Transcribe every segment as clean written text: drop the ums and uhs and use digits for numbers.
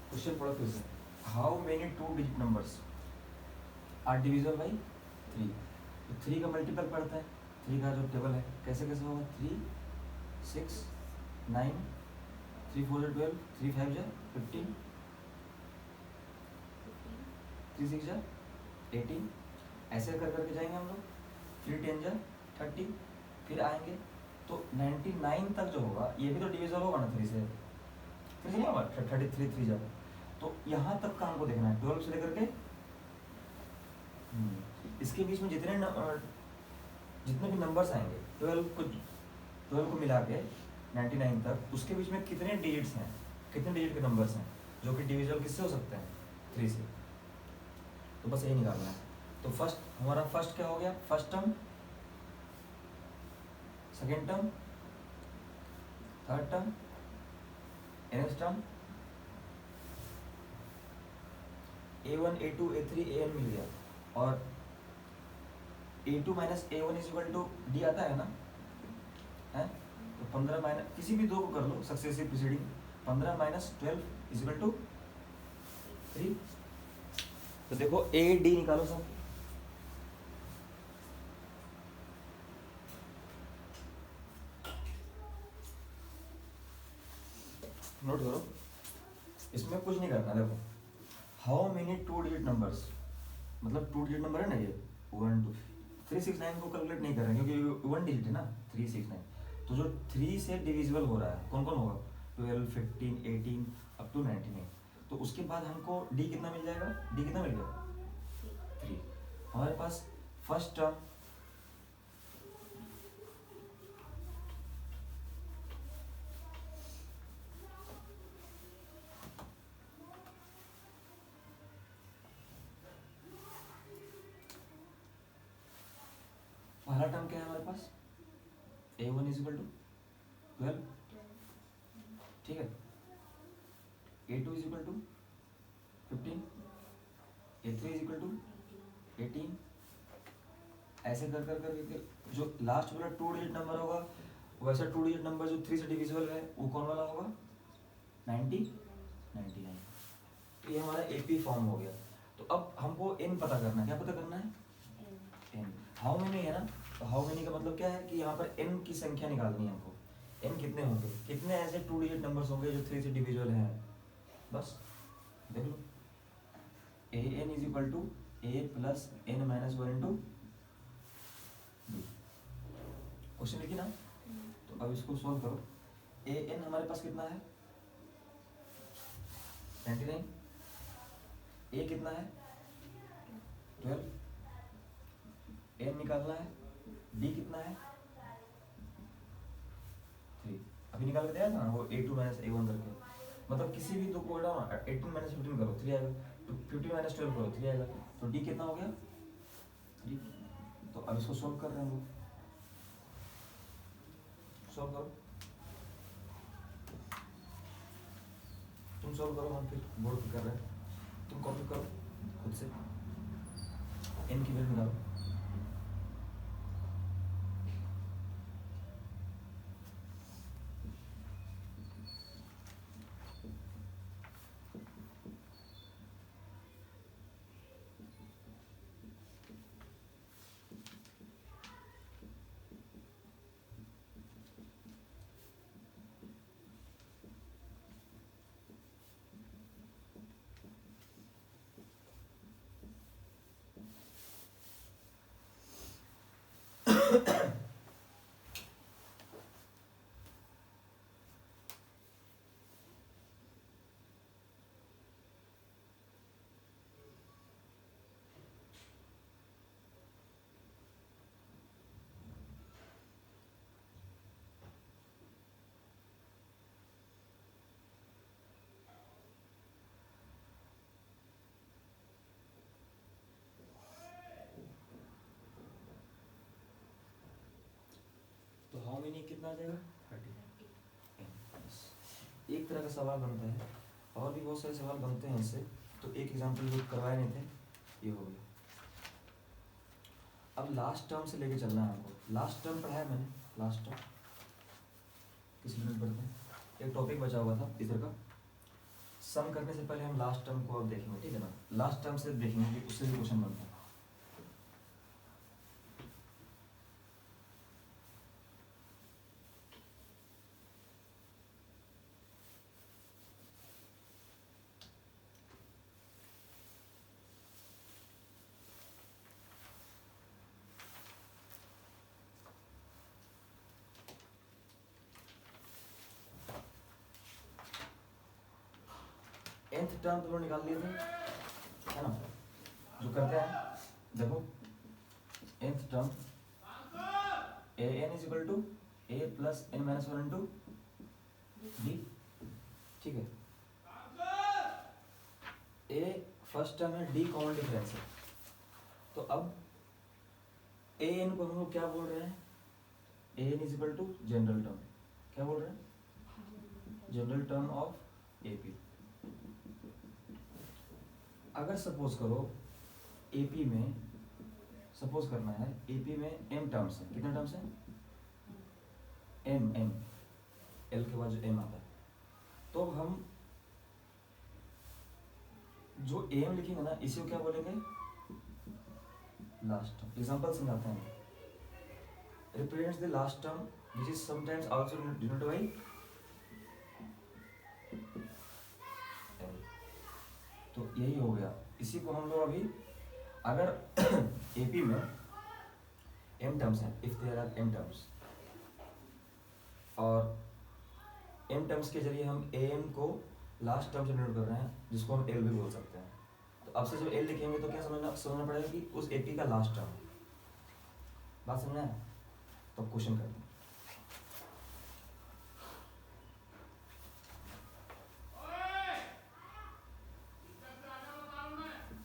Question पढ़ो फिर से। How many two digit numbers are divisible by 3? तो 3 का मल्टीपल पढ़ते हैं, 3 का जो टेबल है कैसे कैसे होगा, 3 6 9 3 4 जा 12, 3 5 जा 15, 3 6 जा 18, ऐसे कर करके जाएंगे हम लोग। 3 10 जा 30, फिर आएंगे तो 99 तक जो होगा ये भी तो डिविजिबल होगा ना 3 से, 3 से नहीं होगा, 33 3 जा। तो यहाँ तक का हमको देखना है 12 से लेकर के इसके बीच में जितने भी नंबर्स आएंगे 12 को मिला के 99 तक, उसके बीच में कितने डिजिट्स हैं, कितने डिजिट के नंबर्स हैं जो कि डिविजिबल किससे हो सकते हैं, 3 से। तो बस यही निकालना है। तो हमारा फर्स्ट क्या हो गया, first term, second term, third term, nth term, a1 a2 a3 an मिल गया, और a2 minus a1 is equal to D आता है ना, है तो 15 माइनस किसी भी दो को कर लो successive preceding, 15 minus 12 is equal to 3। तो देखो ए डी निकालो सब, नोट करो, इसमें कुछ नहीं करना। देखो how many two digit numbers, मतलब टू डिजिट नंबर है ना ये 1 2 369 को कैलकुलेट नहीं कर रहे हैं क्योंकि 1 डिजिट है ना 369। तो जो 3 से डिविजिबल हो रहा है कौन कौन होगा, 12 15 18 अप टू 99। तो उसके बाद हमको डी कितना मिल जाएगा, डी कितना मिल गया 3। हमारे पास फर्स्ट टर्म पहला टर्म क्या है हमारे पास, a1 इज इक्वल टू 12, ठीक है, a2 is equal to 15, a3 is equal to 18, ऐसे कर कर करके जो लास्ट वाला टू डिजिट नंबर होगा वैसा टू डिजिट नंबर जो 3 से डिविजिबल है वो कौन वाला होगा, 99। तो ये हमारा एपी फॉर्म हो गया। तो अब हमको एन पता करना है, क्या पता करना है, एन। हाउ मेनी है ना, तो हाउ मेनी का मतलब क्या है कि यहाँ पर एन की संख्या निकालनी है हमको, एन कितने होंगे, कितने ऐसे टू डिजिट नंबर्स होंगे जो 3 से डिविजिबल हैं, बस देख लो। A N is equal to A plus N minus 1 into B, question लिखी ना। तो अब इसको सॉल्व करो। ए एन हमारे पास कितना है 99, ए कितना है 12, एन निकालना है, डी कितना है 3। अभी निकाल के दिया था ना वो a2 माइनस a1 करके, मतलब किसी भी दो को हटाओ ना, 18 माइनस 15 करो 3 आएगा, तो 15 माइनस 12 करो 3 आएगा, तो डी कितना हो गया 3। तो अब इसको सॉल्व कर रहे हैं हम लोग, सॉल्व करो, तुम सॉल्व करो, हम फिर बोर्ड पे कर रहे हैं, तुम कॉपी करो खुद से, एन की वैल्यू निकालो। तो हाउ मेनी कितना आ जाएगा 30। एक तरह का सवाल बनता है, और भी बहुत सारे सवाल बनते हैं इससे, तो एक एग्जांपल जो करवाए नहीं थे ये हो गया। अब लास्ट टर्म से लेके चलना है हमको, लास्ट टर्म पढ़ा है मैंने, लास्ट टर्म किस मिनट पढ़ते हैं, एक टॉपिक बचा हुआ था इधर का, सम करने से पहले हम लास्ट टर्म को अब देखेंगे, ठीक है ना। लास्ट टर्म से देखेंगे कि उससे भी क्वेश्चन बनता है। nth टर्म तो लोग निकाल लिए थे, है ना। जो करते हैं देखो, nth term a n is equal to a plus n minus one into d, ठीक है। a फर्स्ट टर्म है, d कॉमन डिफरेंस है। तो अब a n को हम लोग क्या बोल रहे हैं, a n is equal to general term, क्या बोल रहे हैं, जनरल टर्म ऑफ AP। अगर सपोज करो AP में, सपोज करना है AP में m टर्म्स हैं, कितने टर्म्स हैं, m l के बाद जो m आता है, तो हम जो m लिखेंगे ना, इसी को क्या बोलेंगे, लास्ट टर्म। एग्जांपल समझाते हैं। Represents the last term which is sometimes also denoted by l। तो यही हो गया। इसी को हम लोग अभी, अगर AP में m टर्म्स हैं, if there are m terms, और m टर्म्स के जरिए हम am को लास्ट टर्म से डिनोट कर रहे हैं, जिसको हम l भी बोल सकते हैं। तो अब से जब l लिखेंगे तो क्या समझना पड़ेगा कि उस AP का लास्ट टर्म, बात समझना है। तो क्वेश्चन करते हैं।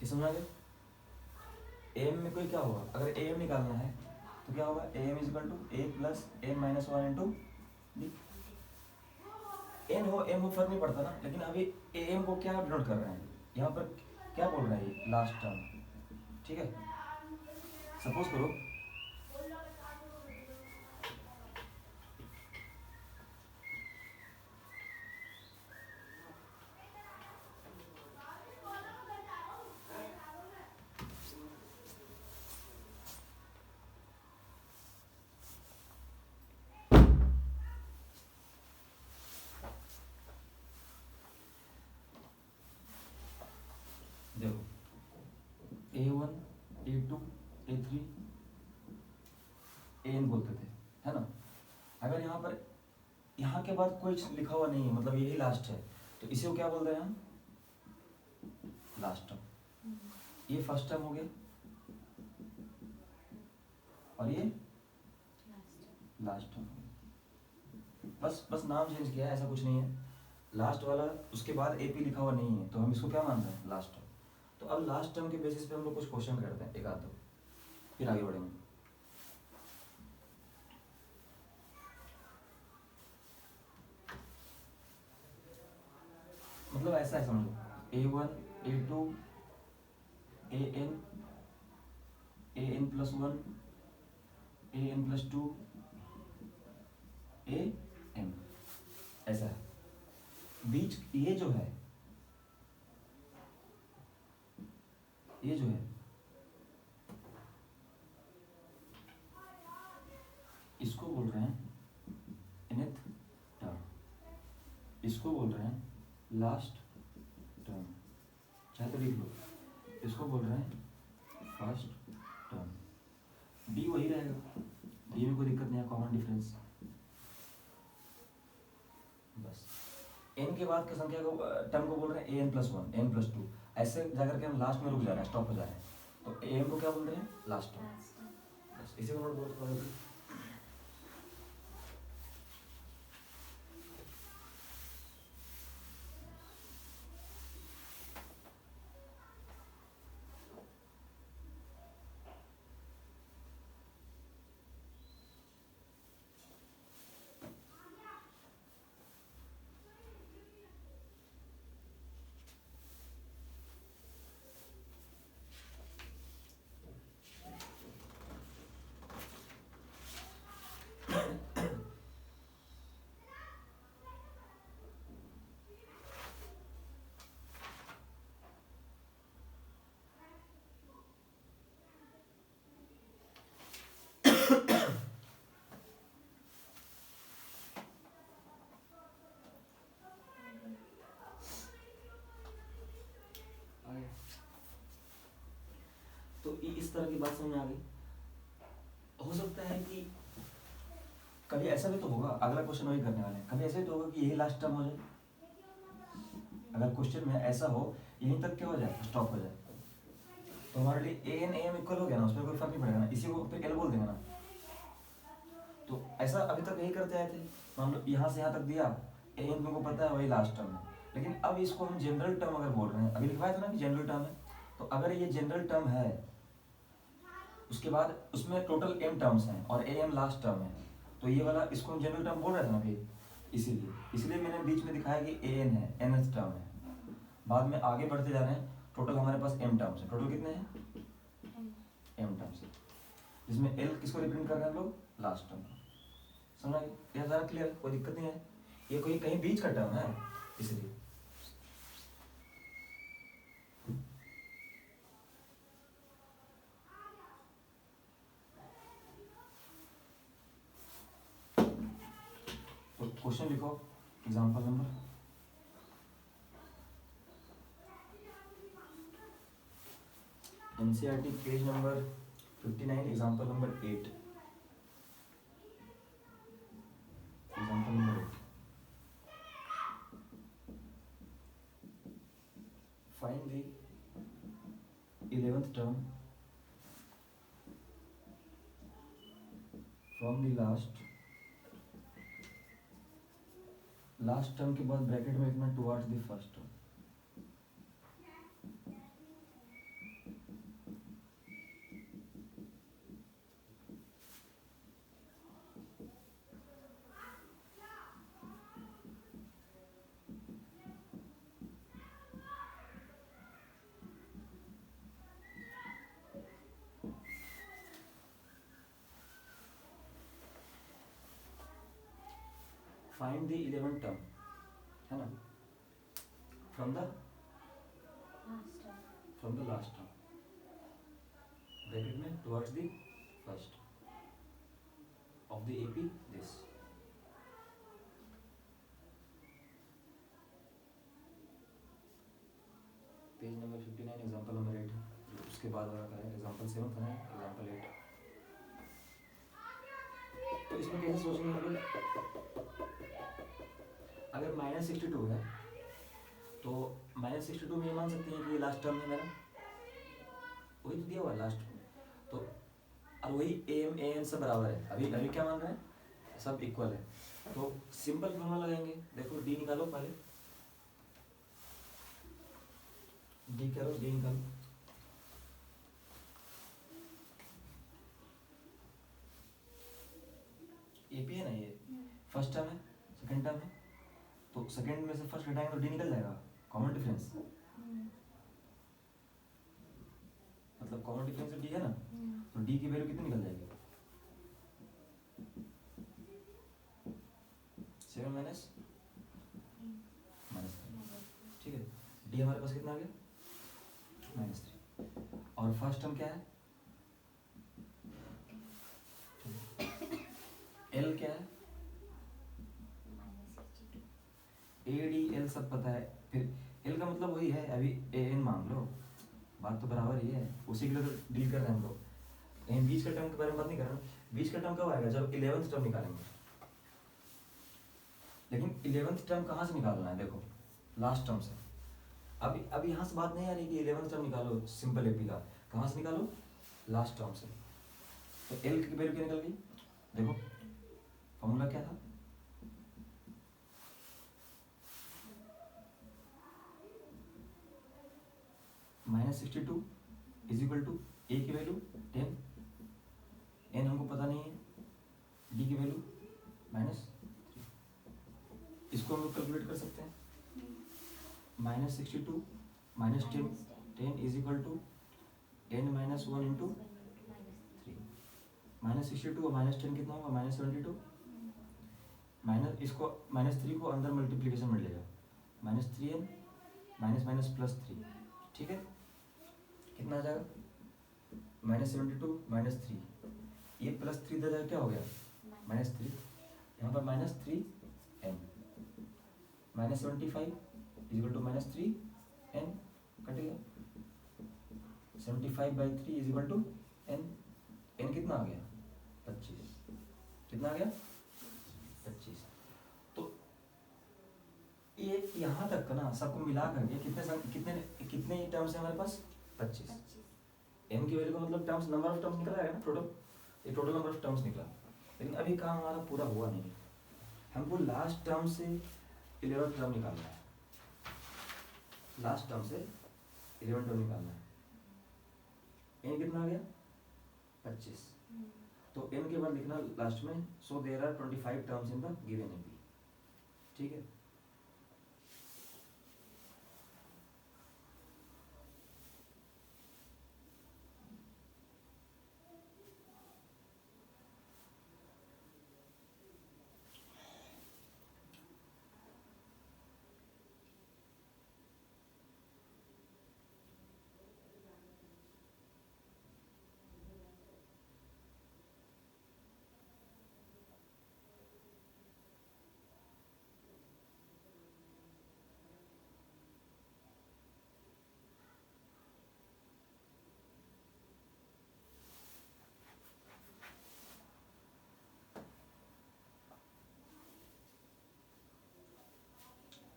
ये समझ आ गया। am में कोई क्या होगा, अगर am निकालना है तो क्या होगा, am is equal to a plus m minus one into d। n हो m हो फर्क नहीं पड़ता ना, लेकिन अभी am को क्या डिनोट कर रहे हैं, यहाँ पर क्या बोल रहे हैं, ये लास्ट टर्म, ठीक है। सपोज करो देखो, A1 A2 A3 AN बोलते थे, है ना। अगर यहाँ पर, यहाँ के बाद कोई लिखा हुआ नहीं है, मतलब यही लास्ट है, तो इसे को क्या बोलते हैं हम, लास्ट टर्म। ये फर्स्ट टर्म हो गया, और ये लास्ट टर्म हो गया। बस नाम चेंज किया है, ऐसा कुछ नहीं है। लास्ट वाला, उसके बाद AP लिखा हुआ नहीं है, तो हम इसको क्या मान रहे हैं, लास्ट टर्म। तो अब लास्ट टर्म के बेसिस पे हम लोग कुछ क्वेश्चन करते हैं, एक आध दो, फिर आगे बढ़ेंगे। मतलब ऐसा है, समझो, A1 A2 AN plus one AN plus two AM, ऐसा है। बीच ये जो है, ये जो है, इसको बोल रहे हैं nth टर्म, इसको बोल रहे हैं लास्ट टर्म, चाहे तो लिख लो। इसको बोल रहे हैं फर्स्ट टर्म। D वही रहेगा, D में कोई दिक्कत नहीं है, कॉमन डिफरेंस। बस n के बाद की संख्या को, टर्म को बोल रहे हैं an plus one n plus two, ऐसे जाकर के हम लास्ट में रुक जा रहे हैं, स्टॉप हो जा रहे हैं, तो am को क्या बोल रहे हैं, लास्ट टर्म। बस इसी को नोट बोल। तरह की बात समझ में आ गई? हो सकता है कि कभी ऐसा भी तो होगा, अगला क्वेश्चन वही करने वाले हैं, कभी ऐसा भी तो होगा कि यही लास्ट टर्म हो जाए। अगर क्वेश्चन में ऐसा हो यहीं तक क्या हो जाए, स्टॉप हो जाए, तो हमारे लिए A N A M equal हो गया ना, उसमें कोई फर्क नहीं पड़ेगा ना, इसी को फिर एल बोल देंगे ना। तो ऐसा अभी तक यही करते आए थे, मान लो यहाँ से यहाँ तक दिया, ए एन तुमको पता है वही लास्ट टर्म है। लेकिन अब इसको हम जनरल टर्म अगर बोल रहे हैं, अभी लिखवाया था ना कि जनरल टर्म है, तो अगर ये जनरल टर्म है उसके बाद उसमें टोटल एम टर्म्स हैं और ए एम लास्ट टर्म है, तो ये वाला इसको हम जनरल टर्म बोल रहे थे ना फिर, इसीलिए मैंने बीच में दिखाया कि ए एन है, एन एस टर्म है। बाद में आगे बढ़ते जा रहे हैं, टोटल हमारे पास एम टर्म्स है, टोटल कितने हैं, एम टर्म्स है, जिसमें एल किसको रिप्रेजेंट कर रहे हैं हम लोग, लास्ट टर्म। समझा ये सारा क्लियर, कोई दिक्कत नहीं है, ये कोई कहीं बीच का टर्म है इसलिए। तो क्वेश्चन लिखो, example number NCERT page number 59, example number 8, example number 8, find the 11th term from the last term के बाद ब्रैकेट में लिखना towards the first term. Find the 11th term, है ना, from the last term, bracket में towards the first of the AP this. Page number 59, example number 8, उसके बाद वाला का है एग्जांपल 7 था ना, एग्जांपल 8। तो इसमें कैसे सोचेंगे हम लोग, अगर -62 है तो -62 में ये मान सकते हैं कि ये लास्ट टर्म है मेरा, वही तो दिया हुआ है लास्ट में, तो और वही एम ए एन सब बराबर है, अभी क्या मान रहे हैं, सब इक्वल है, तो सिंपल फॉर्मूला लगाएंगे। देखो डी निकालो पहले, डी करो, डी निकालो, एपी है ना, ये फर्स्ट टर्म है, सेकंड टर्म है, तो सेकंड में से फर्स्ट हटाएंगे तो डी निकल जाएगा, कॉमन डिफरेंस, मतलब कॉमन डिफरेंस डी है ना, तो डी की वैल्यू कितनी निकल जाएगी, 7 माइनस -3, ठीक है, डी हमारे पास कितना आ गया, -3, और फर्स्ट टर्म क्या है, एल क्या है, ए डी एल सब पता है, फिर एल का मतलब वही है, अभी ए एन मान लो, बात तो बराबर ही है, उसी के लिए तो डील कर रहे हैं हम लोग, कहीं बीच का टर्म के बारे में बात नहीं कर रहे, बीच का टर्म कब आएगा, जब 11th टर्म निकालेंगे। लेकिन 11th टर्म कहाँ से निकालना है, देखो लास्ट टर्म से, अभी यहाँ से बात नहीं आ रही कि 11th टर्म निकालो सिंपल एपी का, कहाँ से निकालो, लास्ट टर्म से, तो एल की वैल्यू क्या निकल गई, देखो फॉर्मूला क्या था, -62 इज इक्वल टू ए की वैल्यू 10, एन हमको पता नहीं है, डी की वैल्यू -3, इसको हम लोग कैलकुलेट कर सकते हैं, -62 -10 is equal to n -1 into 3, -62 और -10 कितना होगा, -72, माइनस इसको -3 को अंदर मल्टीप्लीकेशन में ले जाओ, -3n +3, ठीक है, कितना आ जाएगा, -72 -3, ये +3 इधर जाकर क्या हो गया, -3, यहाँ पर -3n, -75 is equal to -3n, कटेगा, 75/3 is equal to N N कितना आ गया 25, कितना आ गया 25। तो ये यहाँ तक का ना सबको मिला करके कितने कितने टर्म्स है हमारे पास 25। एन की वैल्यू का मतलब टर्म्स, नंबर ऑफ टर्म्स निकला है ना टोटल, ये टोटल नंबर ऑफ टर्म्स निकला। लेकिन अभी काम हमारा पूरा हुआ नहीं, हमको लास्ट टर्म से 11th टर्म निकालना है, लास्ट टर्म से 11th टर्म निकालना है। एन कितना आ गया 25, तो एन के बाद लिखना लास्ट में so there are 25 terms in the given AP, ठीक है।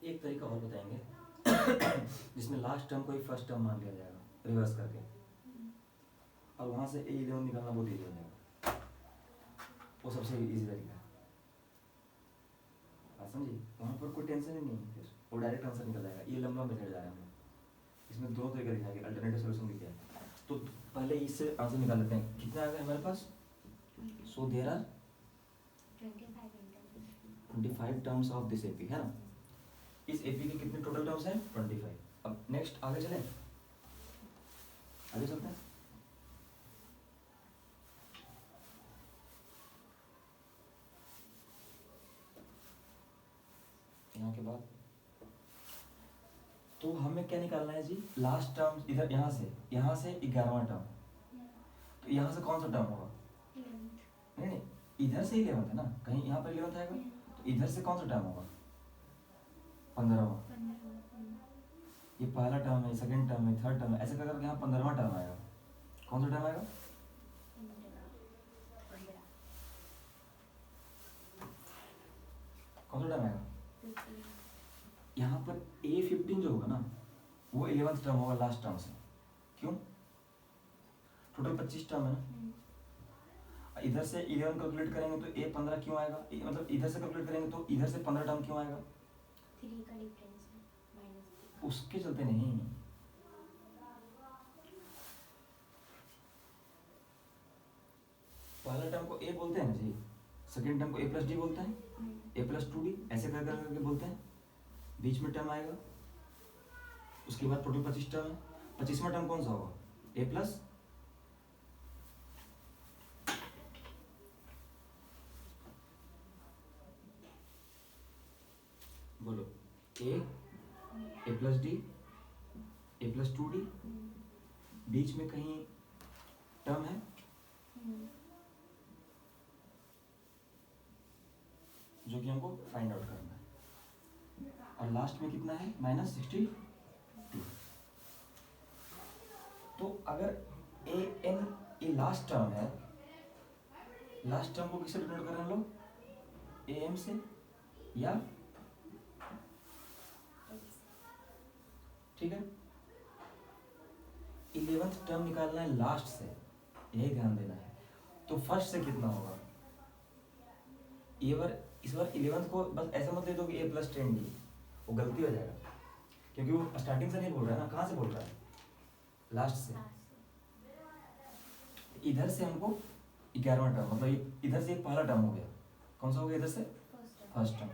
एक तरीका और बताएंगे जिसमें लास्ट टर्म को ही फर्स्ट टर्म मान लिया जाएगा रिवर्स करके, और वहां से A11 निकालना बहुत ईजी हो जाएगा, वो सबसे इजी तरीका है। बात समझिए, वहाँ पर कोई टेंशन ही नहीं है, फिर वो डायरेक्ट आंसर निकल जाएगा। ये लंबा मेथड जा रहा है हम लोग, इसमें दो तरीके दिखाएंगे, अल्टरनेटिव सॉल्यूशन भी किया है। तो पहले इससे आंसर निकाल लेते हैं, कितना आ गया हमारे पास, so there are 25 terms of this AP, है ना। इस एपी के कितने टोटल टर्म्स हैं 25। अब नेक्स्ट आगे चलें, आगे चलते हैं। यहाँ के बाद तो हमें क्या निकालना है जी, लास्ट टर्म इधर, यहाँ से 11वां टर्म, तो यहाँ से कौन सा टर्म होगा, नहीं नहीं इधर से 11th है ना, कहीं यहाँ पर 11th आएगा, तो इधर से कौन सा टर्म होगा 15वां। ये पहला टर्म है, सेकंड टर्म है, थर्ड टर्म है, ऐसे करके यहाँ 15वां टर्म आएगा। कौन सा टर्म आएगा, कौन सा टर्म आएगा, यहाँ पर A15 जो होगा ना वो 11th टर्म होगा लास्ट टर्म से। क्यों, टोटल 25 टर्म है ना, इधर से 11 कैलकुलेट करेंगे तो A15 क्यों आएगा, मतलब इधर से कैलकुलेट करेंगे तो इधर से 15 टर्म क्यों आएगा, 3 का डिफरेंस है माइनस, उसके चलते नहीं, पहला टर्म को A बोलते हैं ना जी, सेकंड टर्म को A+D बोलते हैं, A+2D ऐसे कर करके बोलते हैं, बीच में टर्म आएगा, उसके बाद टोटल 25 टर्म है, 25वां टर्म कौन सा होगा, A+, बोलो A+D, A+2D, बीच में कहीं टर्म है, जो कि हमको फाइंड आउट करना है, और लास्ट में कितना है -62। तो अगर AN ये लास्ट टर्म है, लास्ट टर्म को किससे डिनोट कर रहे हैं हम लोग, AM से या, ठीक है। 11th टर्म निकालना है लास्ट से, यही ध्यान देना है। तो फर्स्ट से कितना होगा, ये बार इस बार 11th को बस ऐसे मत दे दो कि A+10D, वो गलती हो जाएगा, क्योंकि वो स्टार्टिंग से नहीं बोल रहा है ना, कहाँ से बोल रहा है, लास्ट से। इधर से हमको 11वां टर्म, मतलब इधर से पहला टर्म हो गया, कौन सा हो गया, इधर से फर्स्ट टर्म,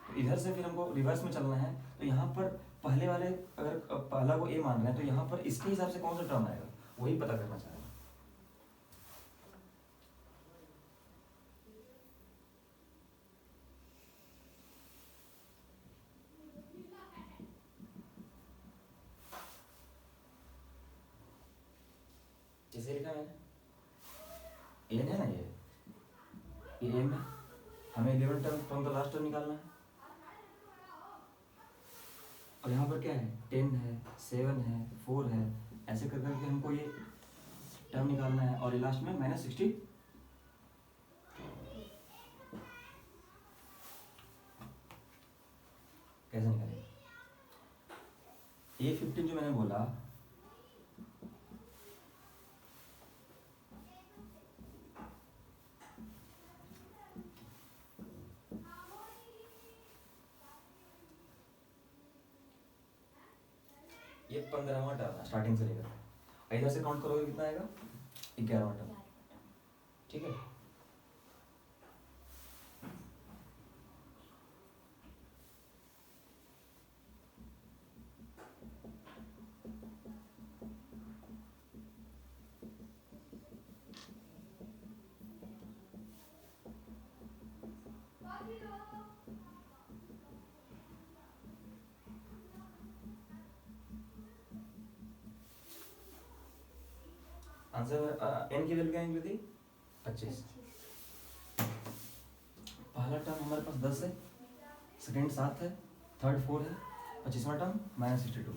तो इधर से फिर हमको रिवर्स में चलना है। तो यहाँ पर पहले वाले अगर पहला को A मान रहे हैं तो यहाँ पर इसके हिसाब से कौन सा टर्म आएगा वही पता करना चाह रहे हैं। जैसे लिखा मैंने एन है ना, ये एन है, हमें 11 term from the last term निकालना है, और यहाँ पर क्या है 10 है, 7 है, 4 है, ऐसे कर करके हमको ये टर्म निकालना है और लास्ट में -60 कैसे निकालेंगे? A15 जो मैंने बोला ये 15वां टर्म है स्टार्टिंग से लेकर, इधर से काउंट करोगे कितना आएगा? 11वां टर्म, ठीक है। आंसर n की वैल्यू क्या निकली थी? 25। पहला टर्म हमारे पास 10 है, सेकंड 7 है, थर्ड 4 है, 25वां टर्म -62।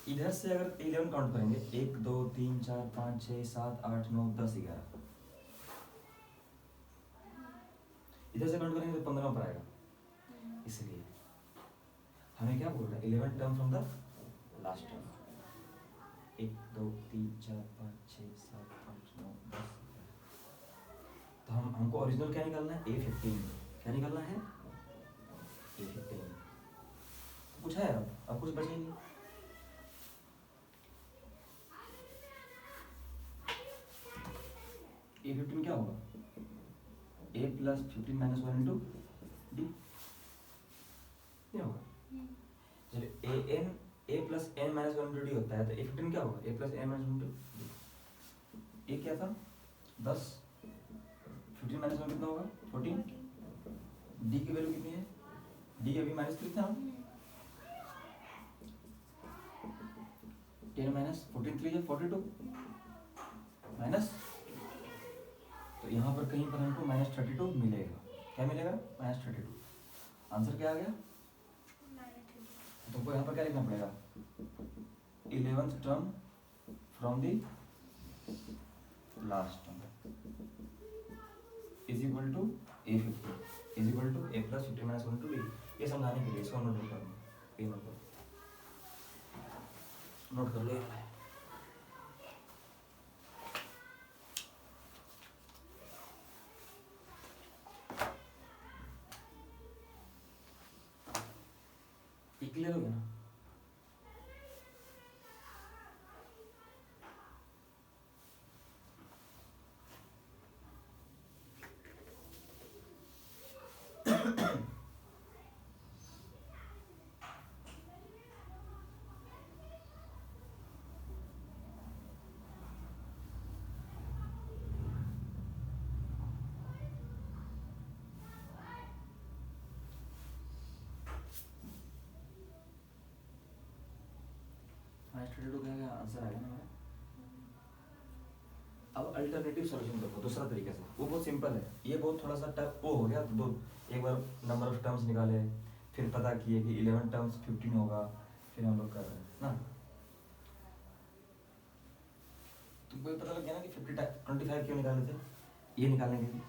इधर से अगर 11 काउंट करेंगे 1 2 3 4 5 6 7 8 9 10 11, इधर से काउंट करेंगे तो 15 पर आएगा। इसलिए हमें क्या बोल रहा है? 11 term from the last term. 1 2 3 4 5 6 7 8 9 10। तो हमको ओरिजिनल क्या निकालना है? A15। क्या निकालना है? A15। तो कुछ है अब कुछ बचे नहीं। A15 क्या होगा? A + 15 - 1 × D नहीं होगा। चलिए A + n - 1 × D होता है, तो A15 क्या होगा? A + n - 1 × D। A क्या था? 10, 15 - 1 कितना होगा? 14। D की वैल्यू कितनी है? D अभी -3 था। 10 - 14 3 = 42 माइनस, तो यहाँ पर कहीं पर हमको -32 मिलेगा। क्या मिलेगा? -32। आंसर क्या आ गया? तुमको यहाँ पर क्या लिखना पड़ेगा? 11th term from the last term is equal to A15 is equal to A + 15 - 1 × D। ये समझाने के लिए इसको नोट कर लो, ये नोट कर लो। क्लियर हो गया ना? -32 क्या आंसर आ गया ना मेरा? अब अल्टरनेटिव सॉल्यूशन देखो दूसरा तरीके से, वो बहुत सिंपल है। ये बहुत थोड़ा सा टफ वो हो गया। दो एक बार नंबर ऑफ टर्म्स निकाले, फिर पता किए कि 11 टर्म्स 15 होगा, फिर हम लोग कर रहे हैं ना। तुमको ये पता लग गया ना कि 25 क्यों निकाले थे? ये निकालने के लिए।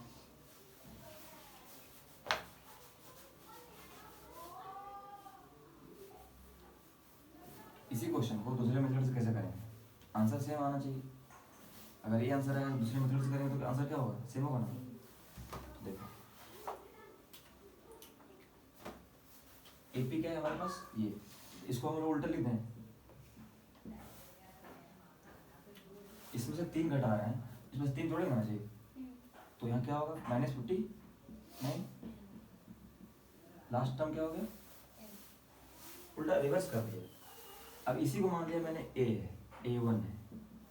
इसी क्वेश्चन को दूसरे मेथड से कैसे करेंगे? आंसर सेम आना चाहिए। अगर ये आंसर है दूसरे मेथड से करेंगे तो आंसर क्या होगा? सेम होगा ना। तो देखो AP क्या है हमारे पास? ये, इसको हम लोग उल्टा लिखते हैं। इसमें से 3 घटा रहे हैं, इसमें से 3 जोड़ेंगे ना चाहिए, तो यहाँ क्या होगा? -50 नहीं, लास्ट टर्म क्या हो गया? उल्टा रिवर्स कर दिया। अब इसी को मान लिया मैंने A है, A1 है,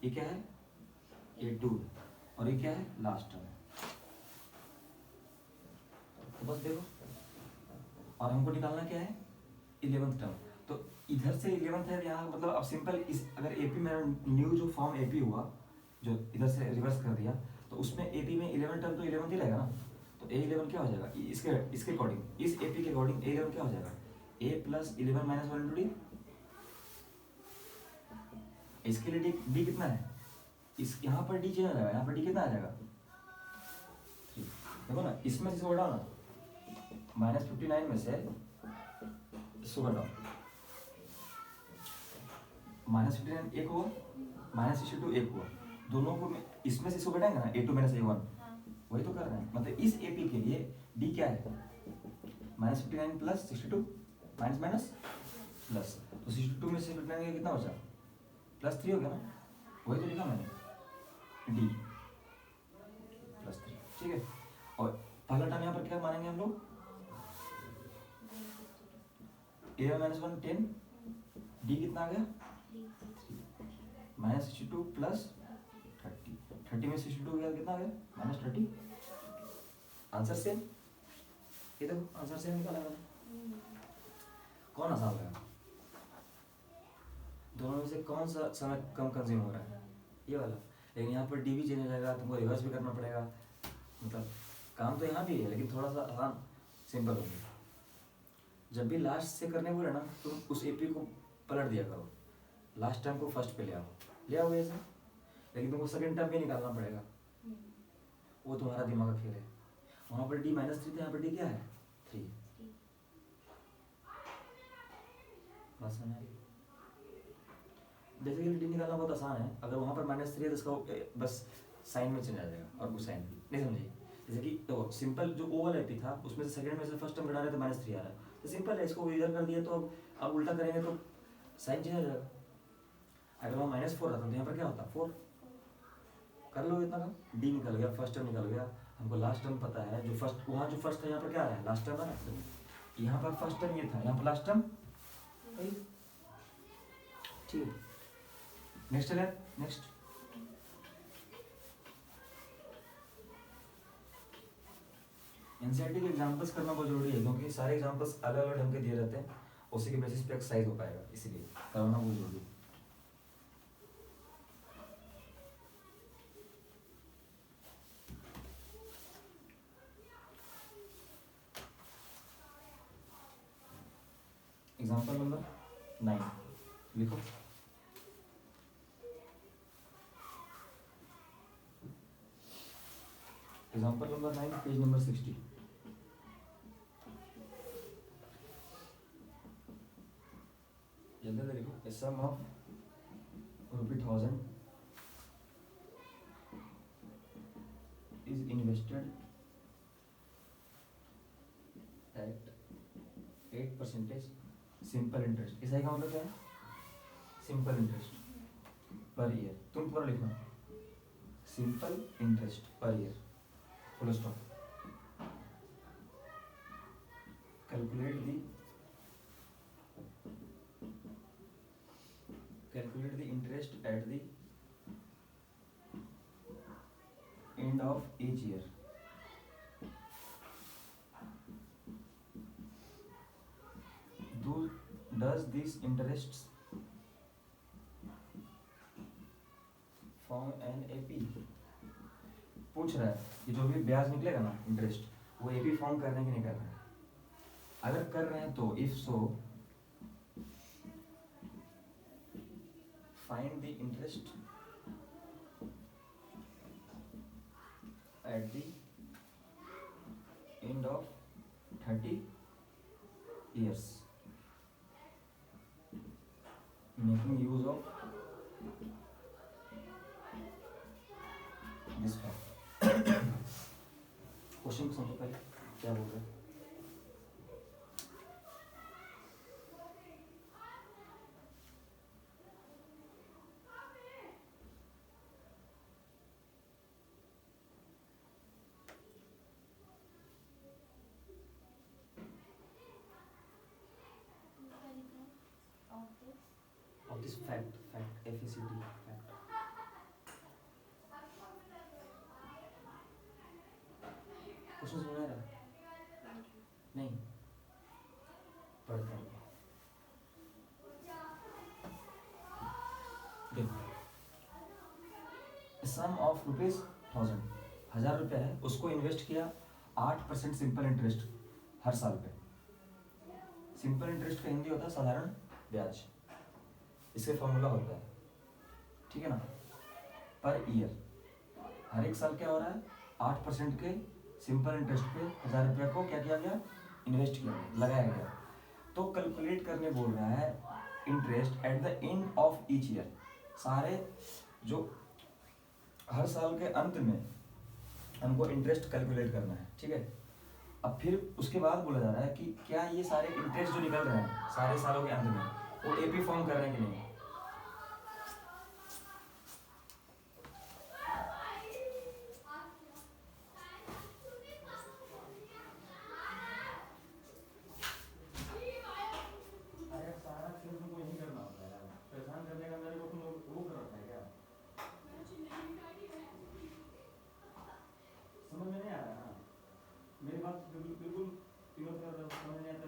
ये क्या है? A2 है, और ये क्या है? लास्ट टर्म है। तो बस देखो, और हमको निकालना क्या है? 11th term. तो इधर से 11th है यहाँ, मतलब अब सिंपल इस अगर AP में न्यू जो फॉर्म AP हुआ, जो इधर से रिवर्स कर दिया, तो उसमें AP में 11 टर्म तो 11th ही रहेगा ना। तो A11 क्या हो जाएगा? इसके अकॉर्डिंग, इस AP के अकॉर्डिंग A11 क्या हो जाएगा? A + 11 - 1 × D। इसके लिए D कितना है? इस यहाँ पर डी चेंज हो जाएगा, यहाँ पर डी कितना आ जाएगा 3। देखो ना, इसमें से इसको घटाओ ना, -59 में से इसको घटाओ, -59 एक हुआ, -62 एक हुआ, दोनों को इसमें से इसको घटाएंगे ना, A2 - A1, वही तो कर रहे हैं। मतलब इस AP के लिए D क्या है, -59 + 62 माइनस प्लस, तो 62 में से 59 कितना बचा, +3 हो गया ना, वही तो लिखा मैंने, D +3, ठीक है। और पहला टर्म यहाँ पर क्या मानेंगे हम लोग, A1 - 1 10, D कितना आ गया, -62 + 30, 30 में 62 गया, कितना आ गया, -30। आंसर सेम, ये देखो आंसर सेम निकाला मैंने। कौन आसान लगा, दोनों में से कौन सा समय कम कंज्यूम हो रहा है, ये वाला। लेकिन यहाँ पर डी भी चेंज हो जाएगा, तुमको रिवर्स भी करना पड़ेगा, मतलब काम तो यहाँ भी है लेकिन थोड़ा सा आसान सिंपल हो गया। जब भी लास्ट से करने बोले ना, तुम उस एपी को पलट दिया करो, लास्ट टर्म को फर्स्ट पे ले आओ ऐसे, लेकिन तुमको सेकंड टर्म भी निकालना पड़ेगा, वो तुम्हारा दिमाग का खेल है। वहाँ पर D -3 था, यहाँ पर D क्या है 3। बात समझ आ रही है? बेसिकली D निकालना बहुत आसान है, अगर वहाँ पर -3 है तो इसका बस साइन में चेंज आ जाएगा और कुछ साइन नहीं, समझिए। जैसे कि तो सिंपल जो O वाला एपी था उसमें से सेकंड में से फर्स्ट टर्म घटा रहे तो -3 आ रहा है, तो सिंपल है, इसको इधर कर दिया तो अब उल्टा करेंगे तो साइन चेंज हो जाएगा। अगर वहाँ -4 रहता तो यहाँ पर क्या होता 4, कर लो इतना का, D निकल गया, फर्स्ट टर्म निकल गया। हमको लास्ट टर्म पता है, जो फर्स्ट वहाँ जो फर्स्ट था यहाँ पर क्या है, लास्ट टर्म है, यहाँ पर फर्स्ट टर्म ये था, यहाँ पर लास्ट टर्म, ठीक है। नेक्स्ट है, नेक्स्ट एनसीईआरटी के एग्जांपल्स करना बहुत जरूरी है, क्योंकि सारे एग्जांपल्स अलग अलग ढंग के दिए रहते हैं, उसी के बेसिस पे एक्सरसाइज हो पाएगा, इसीलिए करना बहुत जरूरी है। एग्जांपल नंबर 9 लिखो। Example number 9, page number 60। जल्दी लिखो। A sum of ₹1000 is invested at 8% simple interest. इस का मतलब क्या है, सिंपल इंटरेस्ट पर ईयर। तुम पूरा लिखना, simple interest per year, full stop. Calculate the interest at the end of each year. Does this interest form an AP? पूछ रहा है कि जो भी ब्याज निकलेगा ना इंटरेस्ट, वो AP फॉर्म कर रहे हैं कि नहीं कर रहे हैं। अगर कर रहे हैं तो if so find the interest at the end of 30 years making use of this fact। Question को समझो पहले क्या बोल रहे हैं। Of this fact, FACT, fact। Question समझ आ रहा है? नहीं पढ़ता हूँ, देखो। सम ऑफ ₹1000, 1000 रुपये है, उसको इन्वेस्ट किया 8% सिंपल इंटरेस्ट हर साल पे। सिंपल इंटरेस्ट का हिंदी होता है साधारण ब्याज, इसके फॉर्मूला होता है, ठीक है ना। पर ईयर, हर एक साल क्या हो रहा है, 8% के सिंपल इंटरेस्ट पे 1000 रुपया को क्या किया गया, इन्वेस्ट किया गया, लगाया गया। तो कैलकुलेट करने बोल रहा है interest at the end of each year, सारे जो हर साल के अंत में हमको इंटरेस्ट कैलकुलेट करना है, ठीक है। अब फिर उसके बाद बोला जा रहा है कि क्या ये सारे इंटरेस्ट जो निकल रहे हैं सारे सालों के अंत में वो एपी फॉर्म कर रहे हैं कि नहीं। अरे सारा खेल तुमको यही करना होता है यार, परेशान करने का मेरे को तुम वो कर रखा है क्या, समझ में नहीं आ रहा ना मेरी बात, बिल्कुल क्लियर कर रहे हो, समझ नहीं आता।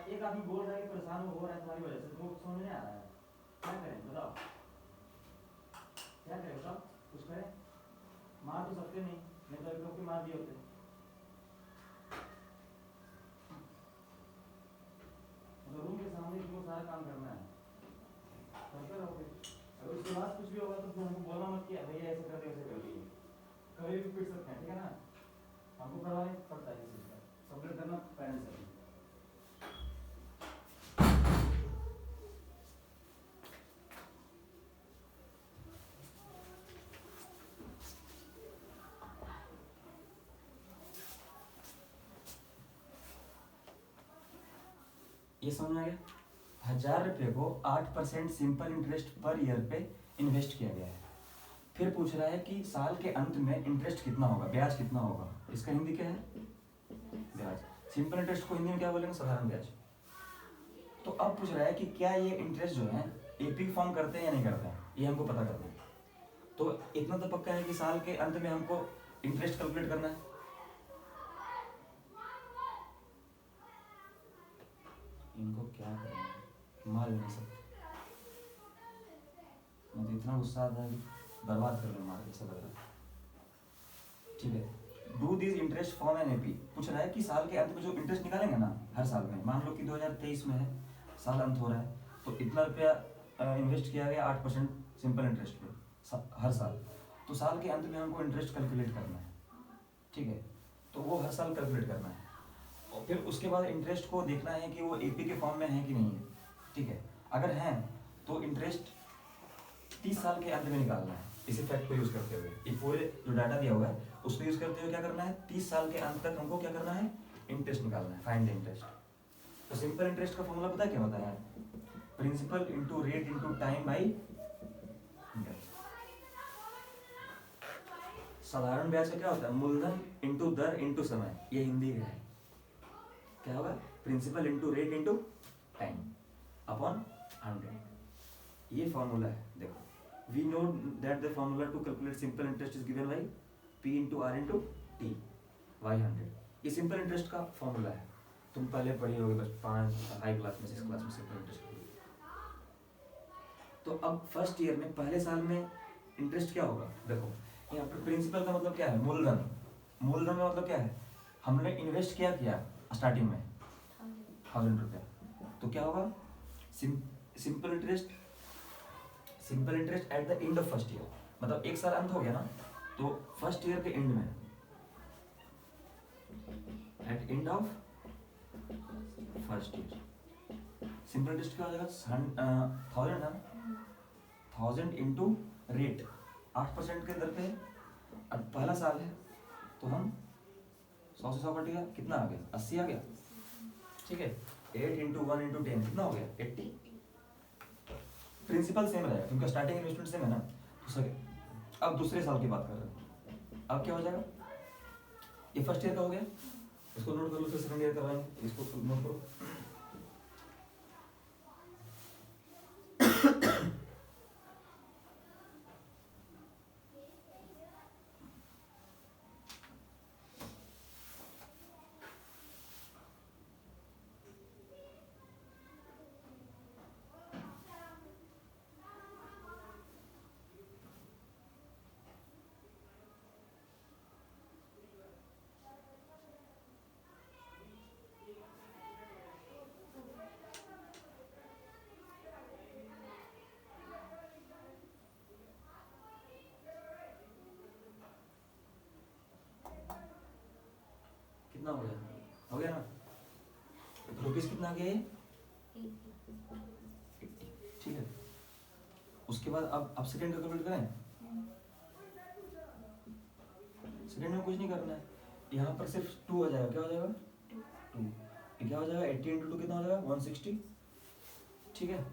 एक आदमी बोल रहा है कि परेशान हो रहा है तुम्हारी वजह से, तुमको समझ नहीं आ रहा है, क्या करें बताओ, क्या करें बताओ, कुछ करें, मार तो सकते नहीं, नहीं तो लोग भी मार दिए होते। मतलब रूम के सामने तुमको सारा काम करना है, करते रहोगे, अगर उसके बाद कुछ भी होगा तो तुम हमको बोलना मत कि भैया ऐसे कर दे वैसे कर दिए, कभी भी पीट सकते हैं, ठीक है ना, हमको करवाना पड़ता है किसी का, कंप्लेंट करना पेरेंट्स से। ये समझ में आ गया, 1000 रुपये को 8% सिंपल इंटरेस्ट पर ईयर पे इन्वेस्ट किया गया है। फिर पूछ रहा है कि साल के अंत में इंटरेस्ट कितना होगा, ब्याज कितना होगा, इसका हिंदी क्या है, ब्याज। सिंपल इंटरेस्ट को हिंदी में क्या बोलेंगे, साधारण ब्याज। तो अब पूछ रहा है कि क्या ये इंटरेस्ट जो है एपी फॉर्म करते हैं या नहीं करते हैं, ये हमको पता करना है। तो इतना तो पक्का है कि साल के अंत में हमको इंटरेस्ट कैलकुलेट करना है। इनको क्या करें, मार नहीं सकते, मुझे इतना गुस्सा आता है कि बर्बाद कर रहे मार ऐसा लग रहा है, ठीक है। Do this interest form an AP, पूछ रहा है कि साल के अंत में जो इंटरेस्ट निकालेंगे ना हर साल में, मान लो कि 2023 में है, साल अंत हो रहा है, तो इतना रुपया इन्वेस्ट किया गया 8% सिंपल इंटरेस्ट पे हर साल, तो साल के अंत में हमको इंटरेस्ट कैलकुलेट करना है, ठीक है। तो वो हर साल कैलकुलेट करना है, और फिर उसके बाद इंटरेस्ट को देखना है कि वो एपी के फॉर्म में है कि नहीं है, ठीक है। अगर है तो इंटरेस्ट 30 साल के अंत में निकालना है, इस इफेक्ट को यूज करते हुए, ये पूरे जो डाटा दिया हुआ है उसको यूज करते हुए क्या करना है, 30 साल के अंत तक हमको क्या करना है, इंटरेस्ट निकालना है, फाइंड द इंटरेस्ट। तो सिंपल इंटरेस्ट का फॉर्मूला पता है क्या होता है, principal into rate into time by साधारण ब्याज का क्या होता है, मूलधन इंटू दर इंटू समय, ये हिंदी का है, क्या होगा, principal into rate into time upon 100, ये फॉर्मूला है। देखो, we know that the formula to calculate simple interest is given by P into R into T by 100, ये सिंपल इंटरेस्ट का फॉर्मूला है, तुम पहले पढ़ी होगी बस 5 हाई क्लास में 6 क्लास में सिंपल इंटरेस्ट। तो अब फर्स्ट ईयर में पहले साल में इंटरेस्ट क्या होगा, देखो यहाँ पर प्रिंसिपल का मतलब क्या है, मूलधन, मूलधन का मतलब क्या है, हमने इन्वेस्ट क्या किया स्टार्टिंग में 1000 रुपया, तो क्या होगा, simple interest, simple interest at the end of first year, मतलब एक साल अंत हो गया ना, तो फर्स्ट ईयर के एंड में, at end of first year simple interest क्या हो जाएगा, 1000 है, 1000 इंटू रेट 8% के दर पे है, अब पहला साल है तो हम 100 से 100 कट गया, कितना आ गया, 80 आ गया, ठीक है। 8 इंटू 1 इंटू 10 कितना हो गया, 80। प्रिंसिपल सेम रहेगा क्योंकि स्टार्टिंग इन्वेस्टमेंट सेम है ना, तो सही। अब दूसरे साल की बात कर रहे हैं, अब क्या हो जाएगा, ये फर्स्ट ईयर का हो गया, इसको नोट कर लो, फिर सेकंड ईयर करवाएंगे, इसको नोट करो। कितना हो गया ना? तो रुपीज कितना आ गया ये? 80, ठीक है। उसके बाद अब सेकंड का कैलकुलेट करें। सेकंड में कुछ नहीं करना है, यहाँ पर सिर्फ 2 आ जाएगा। क्या हो जाएगा? 2। क्या हो जाएगा? 80 × 2 कितना हो जाएगा? 160, ठीक है।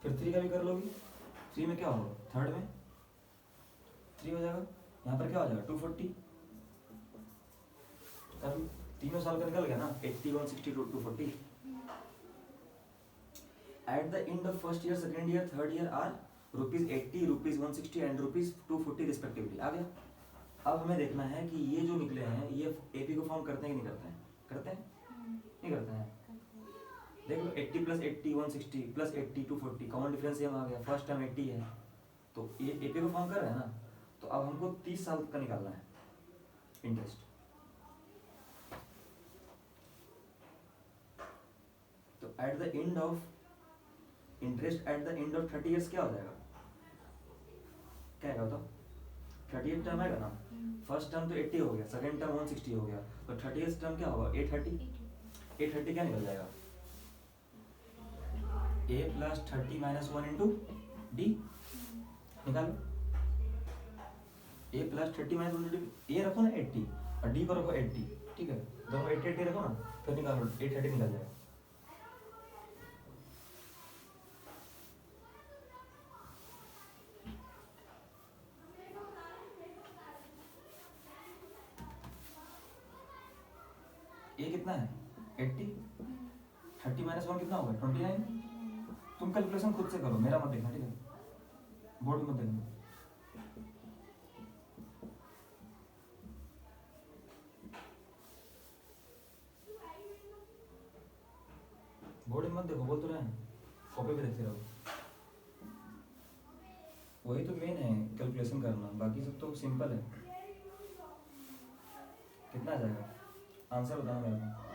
फिर 3 का भी कर लोगी। 3 में क्या होगा? थर्ड में 3 हो जाएगा। यहाँ पर क्या हो जाएगा? 240। अब तीनों साल का निकल गया ना, 80, 160, 240। At the end of first year, second year, third year are ₹80, ₹160 and ₹240 respectively। आ गया। अब हमें देखना है कि ये जो निकले हैं ये एपी को फॉर्म करते हैं कि नहीं करते हैं? करते हैं? नहीं करते हैं। देख लो 80 + 80 160 + 80 240, कॉमन डिफरेंस ये आ गया। फर्स्ट टर्म 80 है तो ये एपी को फॉर्म कर रहे हैं ना, तो अब हमको 30 साल का निकालना है इंटरेस्ट। तो eight the end of interest at the end of 30 years क्या हो जाएगा? क्या आएगा बताओ? 38 टर्म आएगा ना। फर्स्ट टर्म तो 80 हो गया, सेकंड टर्म 160 हो गया, तो 30th टर्म क्या होगा? 830। 830 क्या निकल जाएगा? a + 30 - 1 × d। निकालो। a + 30 - 1 × d। a रखो ना 80 और d को रखो 80, ठीक है। दोनों 80 80 रखो ना, फिर निकालो 830 निकल जाएगा। a कितना है? 80। 30 - 1 कितना होगा? 29। तुम कैलकुलेशन खुद से करो, मेरा मत देखना, ठीक है। बोर्ड में मत देखना। बोर्ड में मत देखो, बोल तो रहे हैं, कॉपी पे देखते रहो। वही तो मेन है कैलकुलेशन करना, बाकी सब तो सिंपल है। कितना आ जाएगा? आंसर बताना मेरे को।